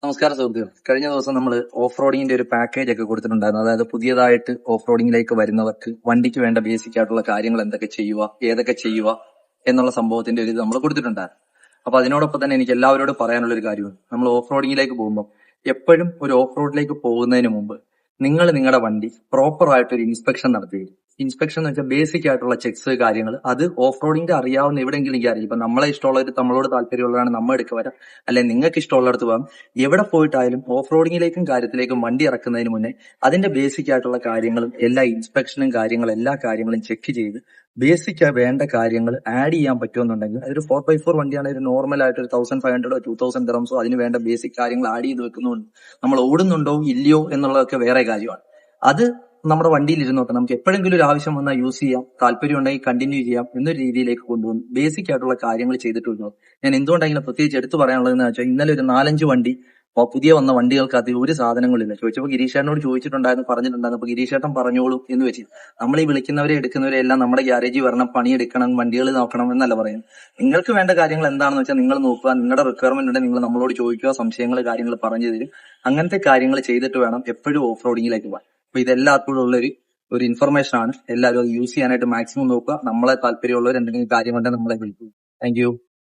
നമസ്കാരം സുഹൃത്തുക്കൾ. കഴിഞ്ഞ ദിവസം നമ്മൾ ഓഫ് റോഡിങ്ങിന്റെ ഒരു പാക്കേജ് ഒക്കെ കൊടുത്തിട്ടുണ്ടായിരുന്നു. അതായത് പുതിയതായിട്ട് ഓഫ് റോഡിങ്ങിലേക്ക് വരുന്നവർക്ക് വണ്ടിക്ക് വേണ്ട ബേസിക് ആയിട്ടുള്ള കാര്യങ്ങൾ എന്തൊക്കെ ചെയ്യുക, ഏതൊക്കെ ചെയ്യുക എന്നുള്ള സംഭവത്തിന്റെ ഒരു ഇത് നമ്മൾ കൊടുത്തിട്ടുണ്ടായിരുന്നു. അപ്പൊ അതിനോടൊപ്പം തന്നെ എനിക്ക് എല്ലാവരോടും പറയാനുള്ള ഒരു കാര്യമാണ്, നമ്മൾ ഓഫ് റോഡിങ്ങിലേക്ക് പോകുമ്പോൾ എപ്പോഴും ഒരു ഓഫ് റോഡിലേക്ക് പോകുന്നതിന് മുമ്പ് നിങ്ങൾ നിങ്ങളുടെ വണ്ടി പ്രോപ്പർ ആയിട്ട് ഒരു ഇൻസ്പെക്ഷൻ നടത്തുക. ഇൻസ്പെക്ഷൻ എന്ന് വെച്ചാൽ ബേസിക് ആയിട്ടുള്ള ചെക്സ് കാര്യങ്ങൾ, അത് ഓഫ് റോഡിന്റെ അറിയാവുന്ന എവിടെയെങ്കിലും എനിക്ക് അറിയില്ല. ഇപ്പൊ നമ്മളെ ഇഷ്ടമുള്ളവർ നമ്മളോട് താല്പര്യമുള്ളതാണ് നമ്മൾ എടുക്കുക വരാം, അല്ലെ നിങ്ങൾക്ക് ഇഷ്ടമുള്ളിടത്ത് പോകാം. എവിടെ പോയിട്ടായാലും ഓഫ് റോഡിങ്ങിലേക്കും കാര്യത്തിലേക്കും വണ്ടി ഇറക്കുന്നതിന് മുന്നേ അതിന്റെ ബേസിക് ആയിട്ടുള്ള കാര്യങ്ങളും എല്ലാ ഇൻസ്പെക്ഷനും കാര്യങ്ങളും എല്ലാ കാര്യങ്ങളും ചെക്ക് ചെയ്ത് ബേസിക് വേണ്ട കാര്യങ്ങൾ ആഡ് ചെയ്യാൻ പറ്റുമെന്നുണ്ടെങ്കിൽ അതൊരു 4x4 വണ്ടിയാണ്, ഒരു നോർമൽ ആയിട്ട് ഒരു 1500 2000 ദിറംസോ അതിന് വേണ്ട ബേസിക് കാര്യങ്ങൾ ആഡ് ചെയ്ത് വെക്കുന്നുണ്ട്. നമ്മൾ ഓടുന്നുണ്ടോ ഇല്ലയോ എന്നുള്ളതൊക്കെ വേറെ കാര്യമാണ്. അത് നമ്മുടെ വണ്ടിയിൽ ഇരുന്നോട്ടെ, നമുക്ക് എപ്പോഴെങ്കിലും ഒരു ആവശ്യം വന്നാൽ യൂസ് ചെയ്യാം, താല്പര്യം ഉണ്ടെങ്കിൽ കണ്ടിന്യൂ ചെയ്യാം എന്നൊരു രീതിയിലേക്ക് കൊണ്ടുവന്നു ബേസിക് ആയിട്ടുള്ള കാര്യങ്ങൾ ചെയ്തിട്ടുള്ളൂ. ഞാൻ എന്തുകൊണ്ടാണ് പ്രത്യേകിച്ച് എടുത്തു പറയാനുള്ളതെന്ന് വെച്ചാൽ, ഇന്നലെ ഒരു 4-5 വണ്ടി പുതിയ വന്ന വണ്ടികൾക്കകത്ത് ഒരു സാധനങ്ങളില്ല. ചോദിച്ചപ്പോൾ ഗിരീഷേട്ടനോട് പറഞ്ഞിട്ടുണ്ടായിരുന്നു. അപ്പൊ ഗിരീഷേട്ടൻ പറഞ്ഞോളൂ എന്ന് വെച്ച് നമ്മൾ ഈ വിളിക്കുന്നവരെ എടുക്കുന്നവരെ എല്ലാം നമ്മുടെ ഗ്യാരേജിൽ വരണം, പണിയെടുക്കണം, വണ്ടികൾ നോക്കണം എന്നല്ല പറയുന്നത്. നിങ്ങൾക്ക് വേണ്ട കാര്യങ്ങൾ എന്താണെന്ന് വെച്ചാൽ നിങ്ങൾ നോക്കുക, നിങ്ങളുടെ റിക്വയർമെന്റ് ഉണ്ടെങ്കിൽ നിങ്ങൾ നമ്മളോട് ചോദിക്കുക, സംശയങ്ങൾ കാര്യങ്ങൾ പറഞ്ഞു തരും. അങ്ങനത്തെ കാര്യങ്ങൾ ചെയ്തിട്ട് വേണം എപ്പോഴും ഓഫ് റോഡിങ്ങിലേക്ക് പോകാൻ. അപ്പൊ ഇതെല്ലാവർക്കും ഉള്ളൊരു ഇൻഫർമേഷൻ ആണ്. എല്ലാവരും അത് യൂസ് ചെയ്യാനായിട്ട് മാക്സിമം നോക്കുക. നമ്മളെ താല്പര്യമുള്ളവർ എന്തെങ്കിലും കാര്യമുണ്ടെങ്കിൽ നമ്മളെ വിളിക്കുക. Thank you.